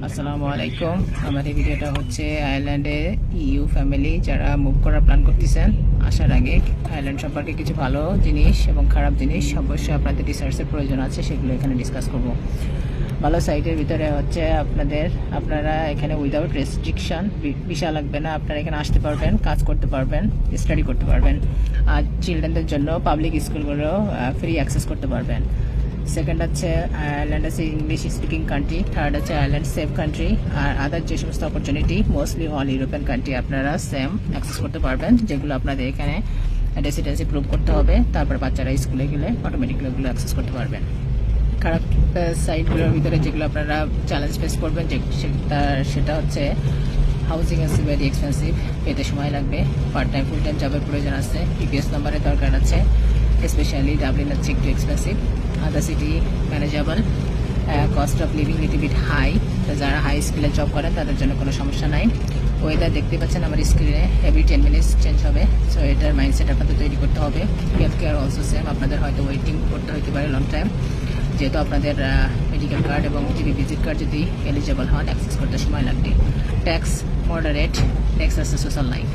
আসসালামু আলাইকুম। আমার এই ভিডিওটা হচ্ছে আয়ারল্যান্ডে ইউ ফ্যামিলি যারা মুভ করার প্ল্যান করতেছেন আসার আগে আয়ারল্যান্ড সম্পর্কে কিছু ভালো জিনিস এবং খারাপ জিনিস অবশ্যই আপনাদের রিসার্চের প্রয়োজন আছে, সেগুলো এখানে ডিসকাস করব। ভালো সাইটের ভিতরে হচ্ছে আপনারা এখানে উইদাউট রেস্ট্রিকশন, ভিসা লাগবে না, আপনারা এখানে আসতে পারবেন, কাজ করতে পারবেন, স্টাডি করতে পারবেন। আর চিলড্রেনদের জন্য পাবলিক স্কুলগুলো ফ্রি অ্যাক্সেস করতে পারবেন। সেকেন্ড হচ্ছে আয়ারল্যান্ড আছে ইংলিশ স্পিকিং কান্ট্রি। থার্ড হচ্ছে আয়ারল্যান্ড সেফ কান্ট্রি। আর আদার যে সমস্ত opportunity mostly all European country আপনারা সেম অ্যাক্সেস করতে পারবেন, যেগুলো আপনাদের এখানে রেসিডেন্সি প্রুভ করতে হবে। তারপর বাচ্চারা স্কুলে গেলে অটোমেটিকলি ওগুলো অ্যাক্সেস করতে পারবেন। খারাপ সাইটগুলোর ভিতরে যেগুলো আপনারা চ্যালেঞ্জ ফেস করবেন সেটা হচ্ছে হাউজিং ইজ ভেরি এক্সপেন্সিভ, পেতে সময় লাগবে, পার্ট টাইম ফুল টাইম জবের প্রয়োজন আছে, পিপিএস নাম্বারের দরকার আছে, স্পেশালি ডাবলিন হচ্ছে একটু expensive, other city manageable, cost of living little bit high. তো যারা হাই স্কিলে জব করেন তাদের জন্য কোনো সমস্যা নাই। ওয়েদার দেখতে পাচ্ছেন আমার স্ক্রিনে, এভরি 10 মিনিটস চেঞ্জ হবে। সো এটার মাইন্ডসেট আপনাদের তৈরি করতে হবে। হেলথ কেয়ার অলসো সেম, আপনাদের হয়তো ওয়েটিং করতে হতে পারে লং টাইম, যেহেতু আপনাদের মেডিকেল কার্ড এবং জিবি ভিজিট কার্ড যদি এলিজেবল হন অ্যাক্সেস করতে সময় লাগবে। ট্যাক্স মডারেট, ট্যাক্স আছে সোশ্যাল লাইফ।